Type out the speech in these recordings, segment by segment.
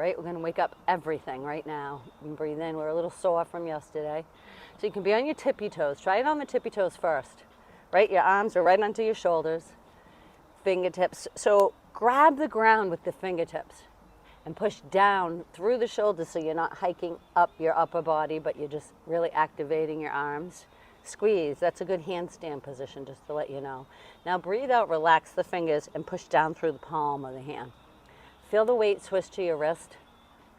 right? We're going to wake up everything right now. And breathe in. We're a little sore from yesterday. So you can be on your tippy toes. Try it on the tippy toes first, right? Your arms are right onto your shoulders, fingertips. So grab the ground with the fingertips and push down through the shoulders so you're not hiking up your upper body, but you're just really activating your arms. Squeeze. That's a good handstand position, just to let you know. Now breathe out, relax the fingers, and push down through the palm of the hand. Feel the weight switch to your wrist.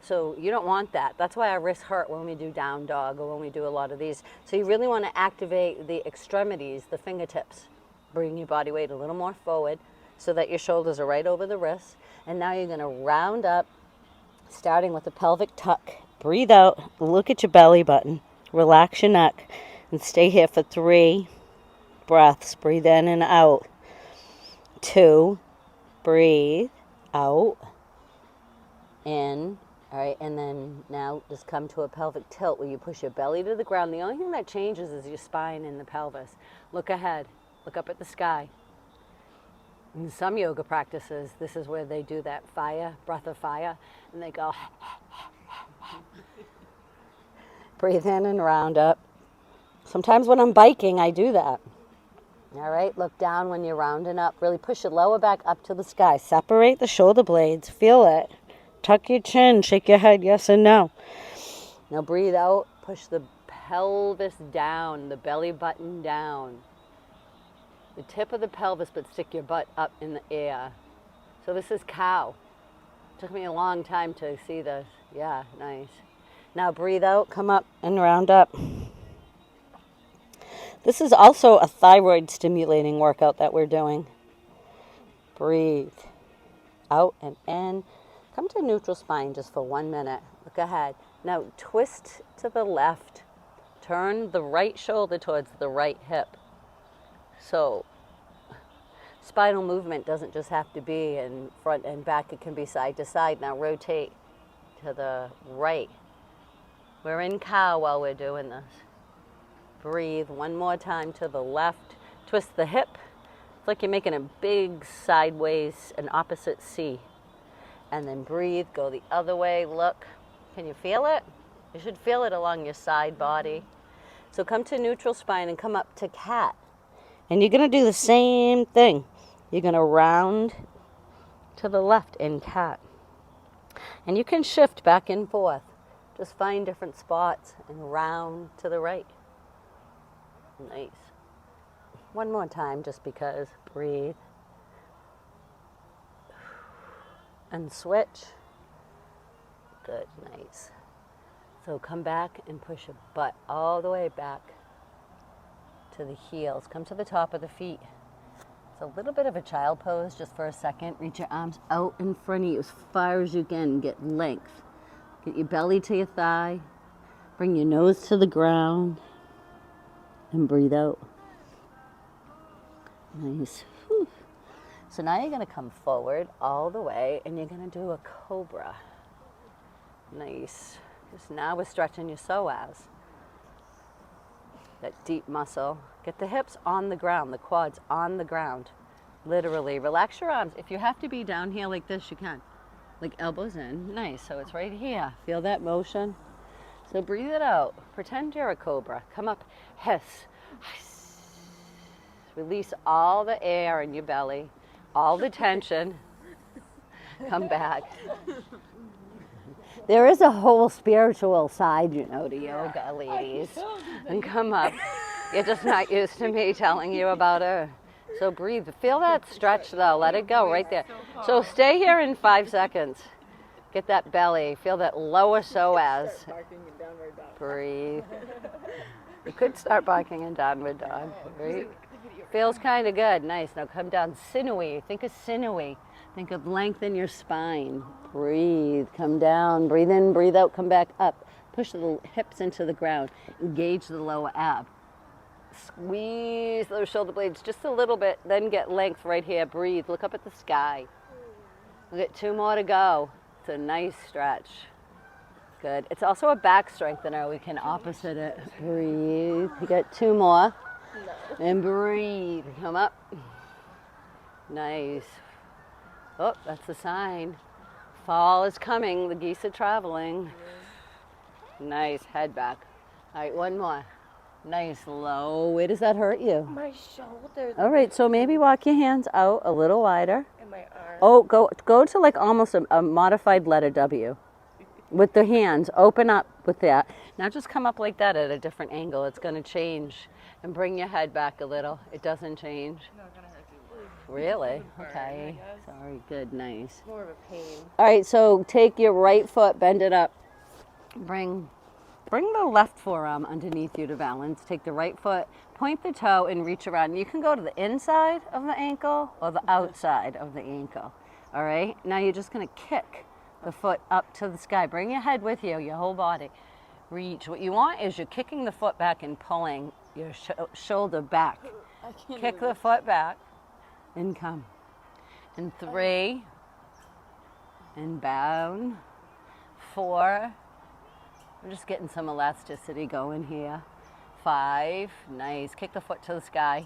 So you don't want that. That's why our wrists hurt when we do down dog or when we do a lot of these. So you really want to activate the extremities, the fingertips. Bring your body weight a little more forward so that your shoulders are right over the wrists. And now you're going to round up, starting with a pelvic tuck. Breathe out, look at your belly button, relax your neck, and stay here for 3 breaths. Breathe in and out. 2, breathe out, in. All right, and then now just come to a pelvic tilt where you push your belly to the ground. The only thing that changes is your spine and the pelvis. Look ahead, look up at the sky. In some yoga practices, this is where they do that fire, breath of fire, and they go, breathe in and round up. Sometimes when I'm biking, I do that. All right, look down when you're rounding up. Really push your lower back up to the sky. Separate the shoulder blades, feel it. Tuck your chin, shake your head, yes and no. Now breathe out, push the pelvis down, the belly button down. The tip of the pelvis, but stick your butt up in the air. So this is cow. Took me a long time to see this. Yeah, nice. Now breathe out, come up and round up. This is also a thyroid stimulating workout that we're doing. Breathe out and in. Come to neutral spine just for 1 minute. Look ahead. Now twist to the left. Turn the right shoulder towards the right hip. So spinal movement doesn't just have to be in front and back. It can be side to side. Now rotate to the right. We're in cow while we're doing this. Breathe 1 more time to the left. Twist the hip. It's like you're making a big sideways, an opposite C. And then breathe, go the other way, look. Can you feel it? You should feel it along your side body. So come to neutral spine and come up to cat. And you're going to do the same thing. You're going to round to the left in cat. And you can shift back and forth. Just find different spots and round to the right. Nice. 1 more time just because. Breathe. And switch. Good, nice. So come back and push your butt all the way back to the heels. Come to the top of the feet. It's a little bit of a child pose just for a second. Reach your arms out in front of you as far as you can. Get length. Get your belly to your thigh. Bring your nose to the ground. And breathe out. Nice. Whew. So now you're going to come forward all the way and you're going to do a cobra. Nice. Because now we're stretching your psoas. That deep muscle. Get the hips on the ground, the quads on the ground. Literally. Relax your arms. If you have to be down here like this, you can. Like elbows in. Nice. So it's right here. Feel that motion? So breathe it out. Pretend you're a cobra. Come up. Hiss. Release all the air in your belly. All the tension. Come back. There is a whole spiritual side, you know, to yoga, ladies. And come up. You're just not used to me telling you about it. So breathe. Feel that stretch, though. Let it go right there. So stay here in 5 seconds. Get that belly. Feel that lower psoas. Breathe. You could start barking in downward dog. Right? Feels kind of good. Nice. Now come down sinewy. Think of sinewy. Think of length in your spine. Breathe. Come down. Breathe in, breathe out. Come back up. Push the hips into the ground. Engage the lower ab. Squeeze those shoulder blades just a little bit. Then get length right here. Breathe. Look up at the sky. We'll get 2 more to go. It's a nice stretch. Good. It's also a back strengthener. We can opposite it. Breathe. You got 2 more. And breathe. Come up. Nice. Oh, that's the sign. Fall is coming. The geese are traveling. Nice. Head back. All right, one more. Nice, low. Where does that hurt you? My shoulder. All right, so maybe walk your hands out a little wider. And my arm. Oh, go to like almost a modified letter W. With the hands, open up with that. Now just come up like that at a different angle. It's going to change. And bring your head back a little. It doesn't change. No, it kind of hurts you. Really? Okay. Sorry, good, nice. More of a pain. All right, so take your right foot, bend it up. Bring the left forearm underneath you to balance. Take the right foot, point the toe, and reach around. You can go to the inside of the ankle or the outside of the ankle. All right? Now you're just going to kick the foot up to the sky. Bring your head with you, your whole body. Reach. What you want is you're kicking the foot back and pulling your shoulder back. Kick the foot back and come. And 3, and down. 4. I'm just getting some elasticity going here. 5, nice. Kick the foot to the sky.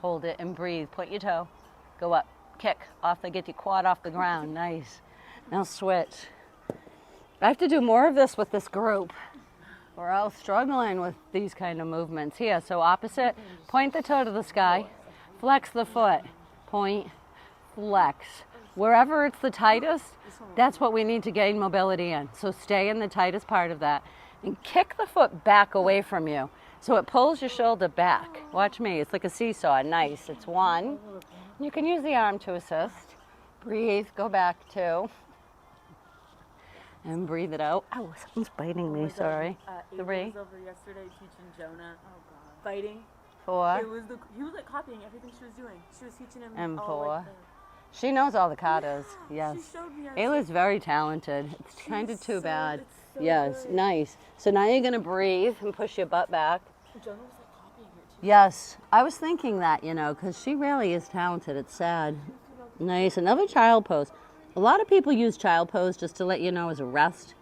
Hold it and breathe. Point your toe. Go up. Kick off get your quad off the ground. Nice. Now switch. I have to do more of this with this group. We're all struggling with these kind of movements here. So opposite, point the toe to the sky. Flex the foot. Point, flex. Wherever it's the tightest, that's what we need to gain mobility in. So stay in the tightest part of that and kick the foot back away from you. So it pulls your shoulder back. Watch me, it's like a seesaw, nice. It's 1. You can use the arm to assist. Breathe, go back 2. And breathe it out. Oh, something's biting me, sorry. 3. Was over yesterday teaching Jonah fighting. 4. He was like copying everything she was doing. She was teaching him. And all, 4. Like, She knows all the katas. Yes. She showed me. Ayla's very talented. It's kind of too bad. It's so Yes, good. nice. So now you're going to breathe and push your butt back. Jonah was like copying her too. Yes, I was thinking that, because she really is talented. It's sad. Nice. Another child pose. A lot of people use child pose just to let you know as a rest.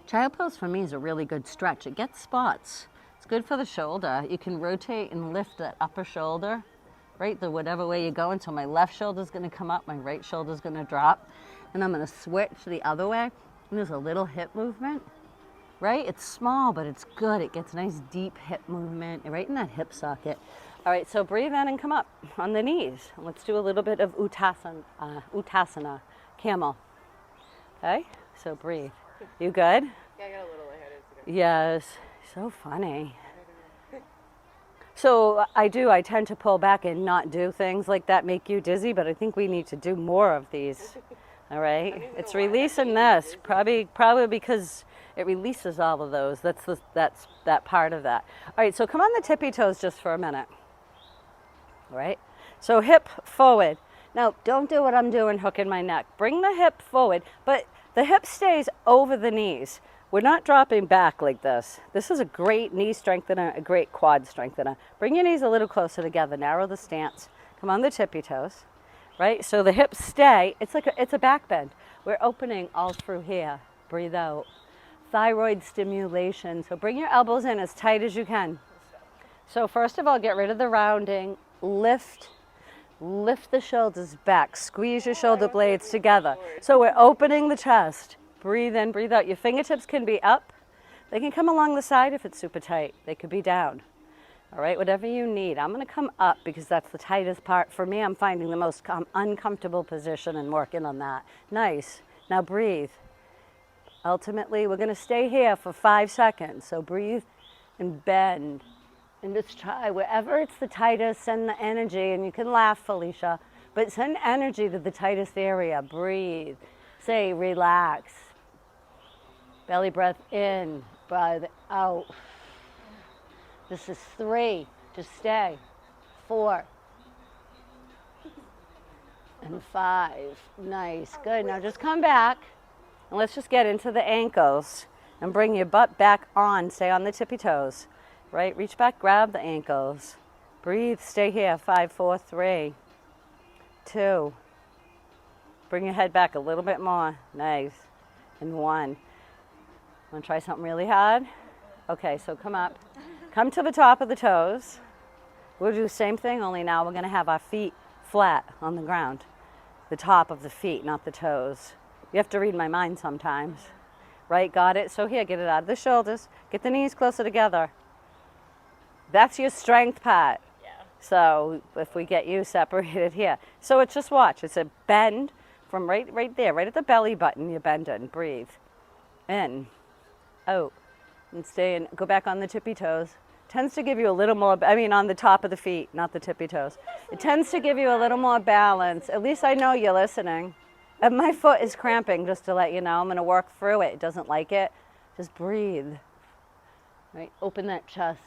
Child pose for me is a really good stretch. It gets spots. It's good for the shoulder. You can rotate and lift that upper shoulder, right? Whatever way you're going. So my left shoulder's going to come up, my right shoulder's going to drop. And I'm going to switch the other way. And there's a little hip movement, right? It's small, but it's good. It gets nice deep hip movement right in that hip socket. All right, so breathe in and come up on the knees. Let's do a little bit of Uttasana, camel. Okay, so breathe. You good? Yeah, I got a little lightheaded today. Yes, so funny. So I tend to pull back and not do things like that make you dizzy, but I think we need to do more of these. All right, it's releasing this, probably because it releases all of those. That's that part of that. All right, so come on the tippy toes just for a minute. All right, so hip forward. Now don't do what I'm doing, hooking my neck. Bring the hip forward, but the hip stays over the knees. We're not dropping back like this. This is a great knee strengthener, a great quad strengthener. Bring your knees a little closer together. Narrow the stance. Come on the tippy toes, right? So the hips stay. It's a back bend. We're opening all through here. Breathe out. Thyroid stimulation. So bring your elbows in as tight as you can. So first of all, get rid of the rounding. Lift the shoulders back. Squeeze your shoulder blades together. So we're opening the chest. Breathe in, breathe out. Your fingertips can be up. They can come along the side if it's super tight. They could be down. All right, whatever you need. I'm going to come up because that's the tightest part. For me, I'm finding the most uncomfortable position and working on that. Nice. Now breathe. Ultimately, we're going to stay here for 5 seconds. So breathe and bend. And just try, wherever it's the tightest, send the energy. And you can laugh, Felicia, but send energy to the tightest area. Breathe. Say, relax. Belly breath in, breath out. This is 3. Just stay. 4. And 5. Nice. Good. Now just come back. And let's just get into the ankles. And bring your butt back on. Stay on the tippy toes. Right? Reach back, grab the ankles. Breathe. Stay here. 5, 4, 3, 2. Bring your head back a little bit more. Nice. And 1. Want to try something really hard? Okay, so come up. Come to the top of the toes. We'll do the same thing, only now we're going to have our feet flat on the ground. The top of the feet, not the toes. You have to read my mind sometimes. Right, got it? So here, get it out of the shoulders. Get the knees closer together. That's your strength part. Yeah. So if we get you separated here. So it's just watch. It's a bend from right there, right at the belly button. You bend it and breathe. In, out, and stay in. Go back on the tippy toes. Tends to give you a little more, on the top of the feet, not the tippy toes. It tends to give you a little more balance. At least I know you're listening. And my foot is cramping, just to let you know. I'm going to work through it. It doesn't like it. Just breathe. Right? Open that chest.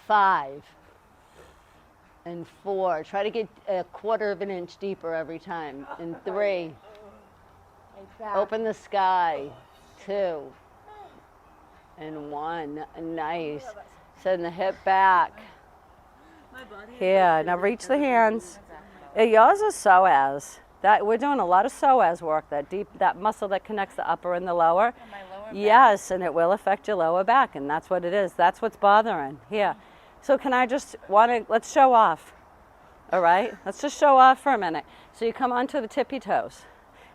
5 and 4. Try to get a quarter of an inch deeper every time. And 3. Open the sky. 2 and 1. Nice. Send the hip back. Here. Now reach the hands. Yours is psoas. That we're doing a lot of psoas work. That muscle that connects the upper and the lower. My lower back. Yes, and it will affect your lower back, and that's what it is. That's what's bothering. Here. So can I just let's show off. All right? Let's just show off for a minute. So you come onto the tippy toes,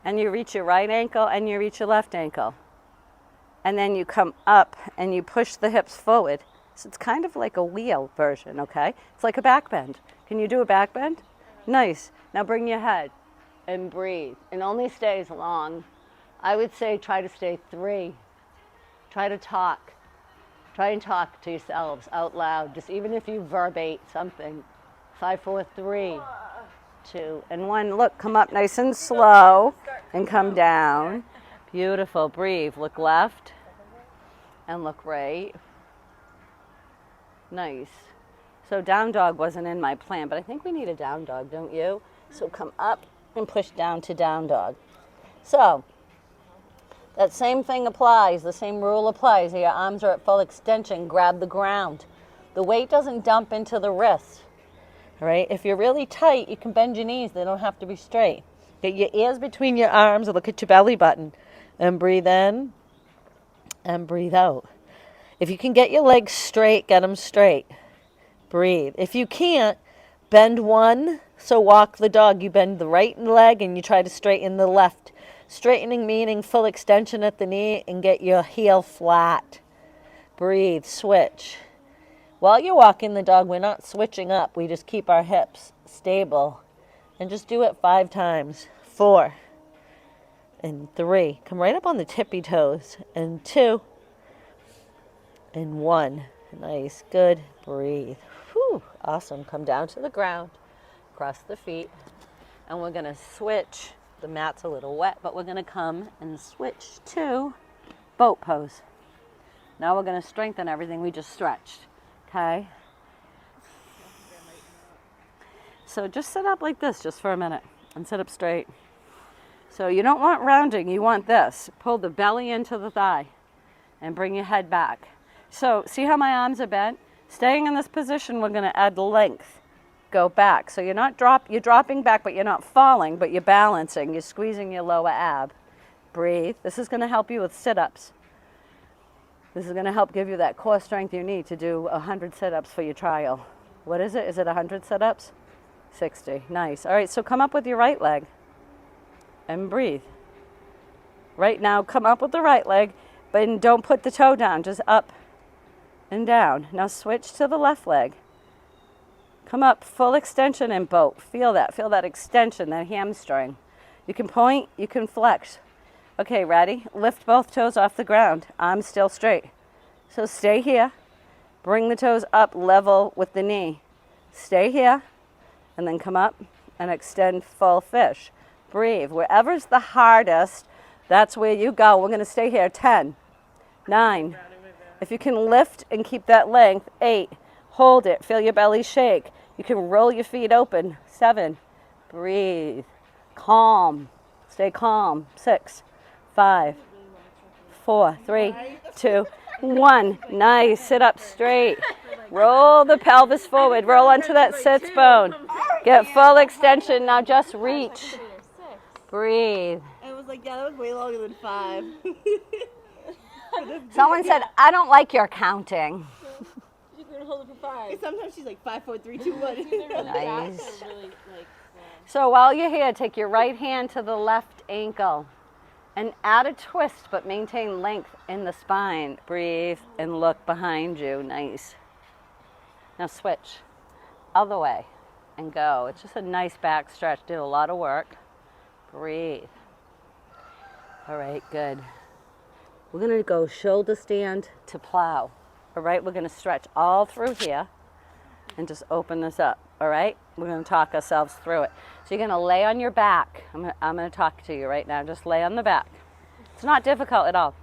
and you reach your right ankle, and you reach your left ankle. And then you come up, and you push the hips forward. So it's kind of like a wheel version, okay? It's like a back bend. Can you do a back bend? Nice. Now bring your head and breathe. And only stays long. I would say try to stay 3. Try to talk. Try and talk to yourselves out loud, just even if you verbate something. 5, 4, 3, 2, and 1. Look, come up nice and slow and come down. Beautiful. Breathe. Look left and look right. Nice. So down dog wasn't in my plan, but I think we need a down dog, don't you? So come up and push down to down dog. So that same thing applies, the same rule applies. Your arms are at full extension, grab the ground. The weight doesn't dump into the wrist, all right? If you're really tight, you can bend your knees. They don't have to be straight. Get your ears between your arms, look at your belly button, and breathe in and breathe out. If you can get your legs straight, get them straight. Breathe. If you can't, bend one. So walk the dog. You bend the right leg and you try to straighten the left. Straightening meaning full extension at the knee and get your heel flat. Breathe. Switch. While you're walking the dog, we're not switching up. We just keep our hips stable. And just do it 5 times. 4 and 3. Come right up on the tippy toes. And 2 and 1. Nice. Good. Breathe. Whew. Awesome. Come down to the ground. Cross the feet. And we're going to switch. The mat's a little wet, but we're going to come and switch to boat pose. Now we're going to strengthen everything we just stretched. Okay? So just sit up like this just for a minute and sit up straight. So you don't want rounding, you want this. Pull the belly into the thigh and bring your head back. So see how my arms are bent? Staying in this position, we're going to add length. Go back. So you're dropping back, but you're not falling, but you're balancing. You're squeezing your lower ab. Breathe. This is going to help you with sit-ups. This is going to help give you that core strength you need to do 100 sit-ups for your trial. What is it? Is it 100 sit-ups? 60. Nice. All right, so come up with your right leg and breathe. Right now, come up with the right leg, but don't put the toe down, just up and down. Now switch to the left leg. Come up, full extension and boat. Feel that extension, that hamstring. You can point, you can flex. Okay, ready? Lift both toes off the ground. Arms still straight. So stay here. Bring the toes up level with the knee. Stay here, and then come up and extend full fish. Breathe. Wherever's the hardest, that's where you go. We're gonna stay here. 10, 9. If you can lift and keep that length, 8. Hold it. Feel your belly shake. You can roll your feet open. 7. Breathe. Calm. Stay calm. 6, 5, 4, 3, 2, 1. Nice. Sit up straight. Roll the pelvis forward. Roll onto that sits bone. Get full extension. Now just reach. Breathe. I was like, yeah, that was way longer than 5. Someone said, I don't like your counting. She's going to hold it for 5. Sometimes she's like 5, 4, 3, 2, 1. Nice. So while you're here, take your right hand to the left ankle. And add a twist, but maintain length in the spine. Breathe and look behind you. Nice. Now switch. Other way and go. It's just a nice back stretch. Did a lot of work. Breathe. All right, good. We're going to go shoulder stand to plow. All right, we're going to stretch all through here and just open this up. All right, we're going to talk ourselves through it. So you're going to lay on your back. I'm going to talk to you right now. Just lay on the back. It's not difficult at all.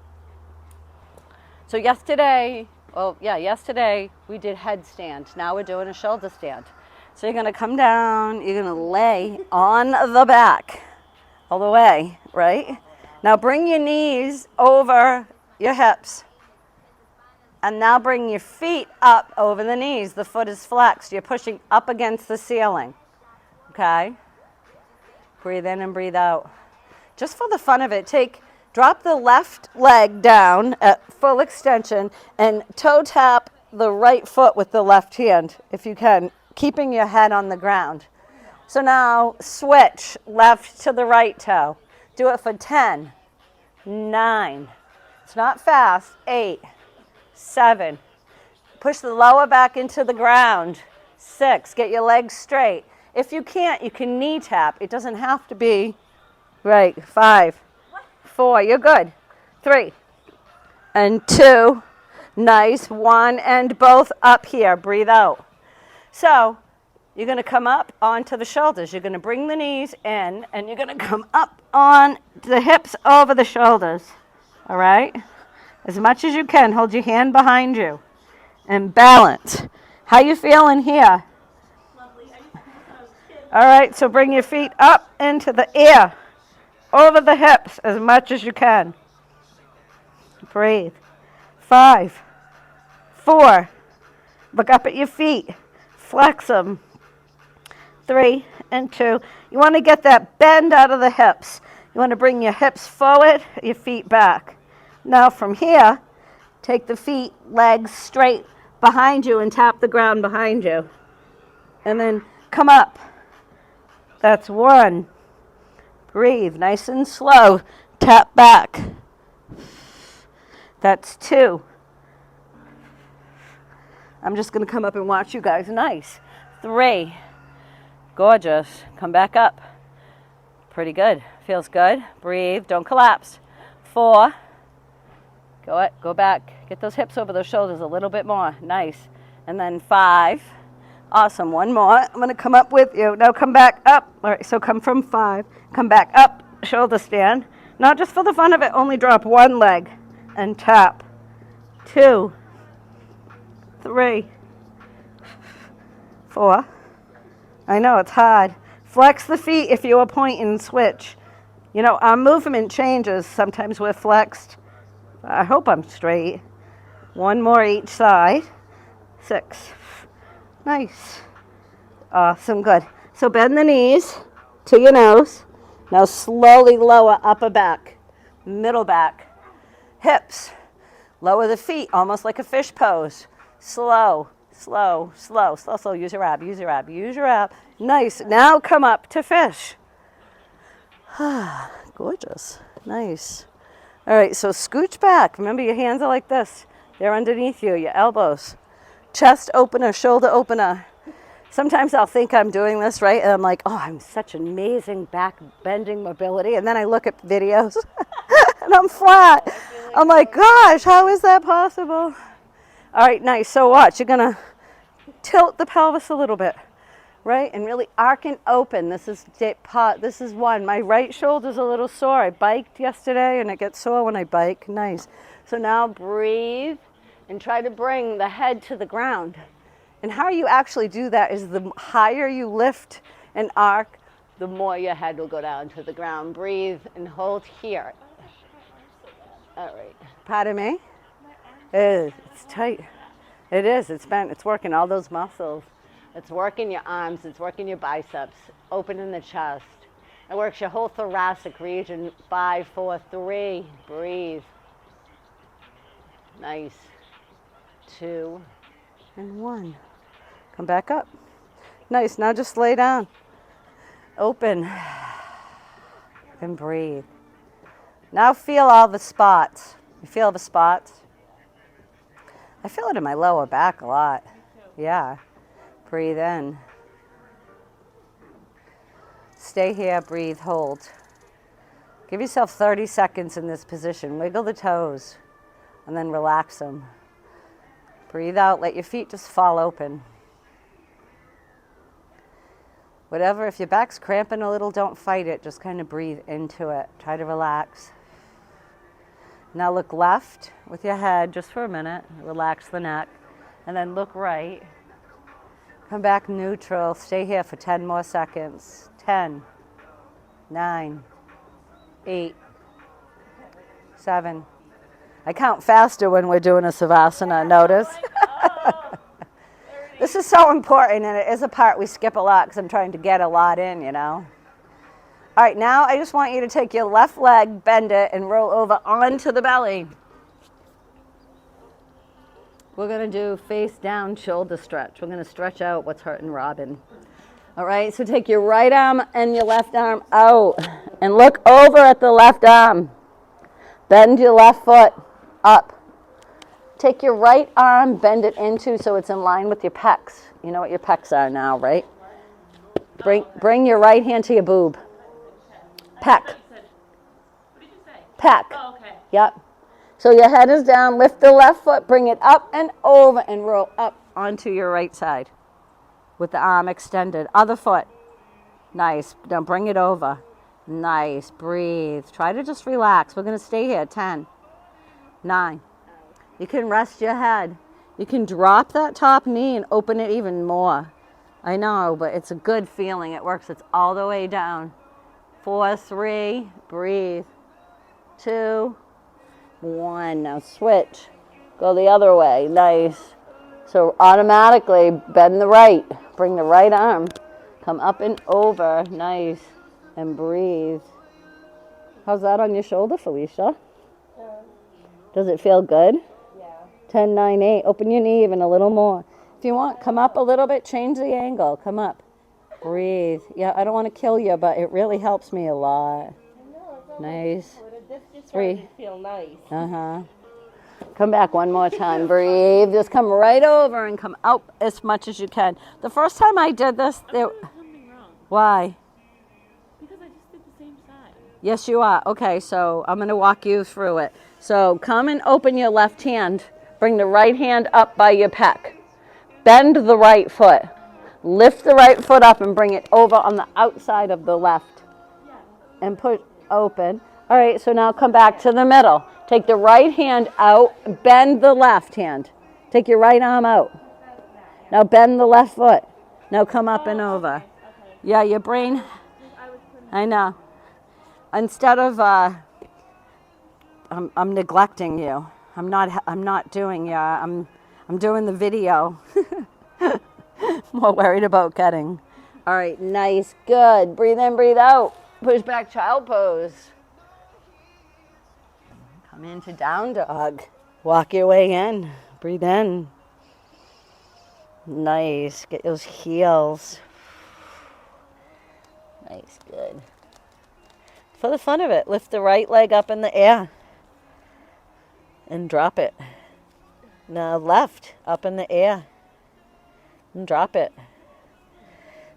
So yesterday we did headstand. Now we're doing a shoulder stand. So you're going to come down. You're going to lay on the back all the way, right? Now bring your knees over your hips. And now bring your feet up over the knees. The foot is flexed. You're pushing up against the ceiling. Okay? Breathe in and breathe out. Just for the fun of it, drop the left leg down at full extension and toe tap the right foot with the left hand, if you can, keeping your head on the ground. So now switch left to the right toe. Do it for 10, 9. It's not fast. 8. 7. Push the lower back into the ground. 6. Get your legs straight. If you can't, you can knee tap. It doesn't have to be right. 5. 4. You're good. 3. And 2. Nice. 1 and both up here. Breathe out. So you're going to come up onto the shoulders. You're going to bring the knees in and you're going to come up on the hips over the shoulders. All right? As much as you can, hold your hand behind you and balance. How you feeling here? Lovely. I used to do this when I was a kid. All right, so bring your feet up into the air, over the hips as much as you can. Breathe. 5, 4, look up at your feet. Flex them. 3 and 2. You want to get that bend out of the hips. You want to bring your hips forward, your feet back. Now from here, take the feet, legs straight behind you and tap the ground behind you. And then come up. That's 1. Breathe, nice and slow. Tap back. That's 2. I'm just going to come up and watch you guys. Nice. 3. Gorgeous. Come back up. Pretty good. Feels good. Breathe. Don't collapse. 4. Go back. Get those hips over those shoulders a little bit more. Nice. And then 5. Awesome. 1 more. I'm going to come up with you. Now come back up. All right, so come from 5. Come back up. Shoulder stand. Not just for the fun of it. Only drop 1 leg and tap. 2. 3. 4. I know, it's hard. Flex the feet if you are pointing and switch. You know, our movement changes. Sometimes we're flexed. I hope I'm straight. 1 more each side. 6. Nice. Awesome, good. So bend the knees to your nose. Now slowly lower upper back, middle back, hips. Lower the feet, almost like a fish pose. Slow, slow, slow, slow, slow. Use your ab, use your ab, use your ab. Nice. Now come up to fish. Gorgeous. Nice. All right, so scooch back. Remember, your hands are like this. They're underneath you, your elbows. Chest opener, shoulder opener. Sometimes I'll think I'm doing this, right? And I'm like, oh, I'm such amazing back bending mobility. And then I look at videos and I'm flat. I'm like, gosh, how is that possible? All right, nice. So watch. You're going to tilt the pelvis a little bit, right? And really arc and open. This is 1. My right shoulder's a little sore. I biked yesterday and it gets sore when I bike. Nice. So now breathe and try to bring the head to the ground. And how you actually do that is the higher you lift and arc, the more your head will go down to the ground. Breathe and hold here. All right. Pardon me? It's tight. It is. It's bent. It's working all those muscles. It's working your arms. It's working your biceps. Opening the chest. It works your whole thoracic region. 5, 4, 3. Breathe. Nice. 2 and 1. Come back up. Nice. Now just lay down. Open. And breathe. Now feel all the spots. You feel the spots? I feel it in my lower back a lot. Yeah. Breathe in. Stay here, breathe, hold. Give yourself 30 seconds in this position. Wiggle the toes and then relax them. Breathe out, let your feet just fall open. Whatever, if your back's cramping a little, don't fight it. Just kind of breathe into it. Try to relax. Now look left with your head just for a minute. Relax the neck. And then look right. Come back neutral. Stay here for 10 more seconds. 10, 9, 8, 7. I count faster when we're doing a Savasana, notice? This is so important, and it is a part we skip a lot because I'm trying to get a lot in, you know? All right, now I just want you to take your left leg, bend it, and roll over onto the belly. We're going to do face down shoulder stretch. We're going to stretch out what's hurting Robin. All right, so take your right arm and your left arm out and look over at the left arm. Bend your left foot up. Take your right arm, bend it into so it's in line with your pecs. You know what your pecs are now, right? Bring your right hand to your boob. Pec. What did you say? Pec. Oh, okay. Yep. So your head is down, lift the left foot, bring it up and over and roll up onto your right side with the arm extended. Other foot. Nice. Now bring it over. Nice. Breathe. Try to just relax. We're going to stay here. 10, 9. You can rest your head. You can drop that top knee and open it even more. I know, but it's a good feeling. It works. It's all the way down. 4, 3. Breathe. 2, 1. Now switch. Go the other way. Nice. So automatically bend the right. Bring the right arm. Come up and over. Nice. And breathe. How's that on your shoulder, Felicia? Does it feel good? Yeah. 10, 9, 8. Open your knee even a little more. If you want, come up a little bit. Change the angle. Come up. Breathe. Yeah, I don't want to kill you, but it really helps me a lot. Nice. This 3. feel nice. Uh-huh. Come back one more time. Breathe. Just come right over and come out as much as you can. The first time I did this, Something wrong. why? Because I just did the same side. Yes, you are. Okay, so I'm going to walk you through it. So come and open your left hand. Bring the right hand up by your pec. Bend the right foot. Lift the right foot up and bring it over on the outside of the left. And push open. All right, so now come back to the middle. Take the right hand out. Bend the left hand. Take your right arm out. Now bend the left foot. Now come up and over. Yeah, your brain. I know. Instead of I'm neglecting you. I'm not doing I'm doing the video. More worried about cutting. All right, nice, good. Breathe in, breathe out. Push back, child pose. Come into down dog. Walk your way in. Breathe in. Nice. Get those heels. Nice, good. For the fun of it, lift the right leg up in the air and drop it. Now left up in the air and drop it.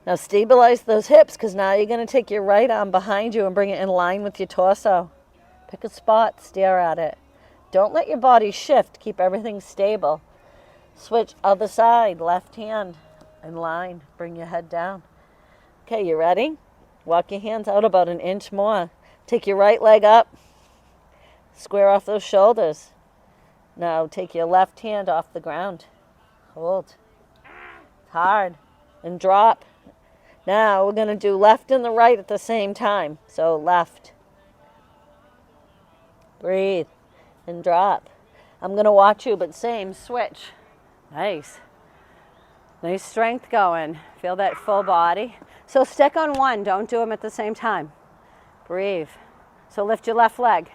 Now stabilize those hips because now you're going to take your right arm behind you and bring it in line with your torso. Pick a spot, stare at it. Don't let your body shift. Keep everything stable. Switch other side, left hand in line. Bring your head down. Okay, you ready? Walk your hands out about an inch more. Take your right leg up. Square off those shoulders. Now take your left hand off the ground. Hold. Hard. And drop. Now we're going to do left and the right at the same time. So left. Breathe. And drop. I'm going to watch you, but same. Switch. Nice. Nice strength going. Feel that full body. So stick on one. Don't do them at the same time. Breathe. So lift your left leg.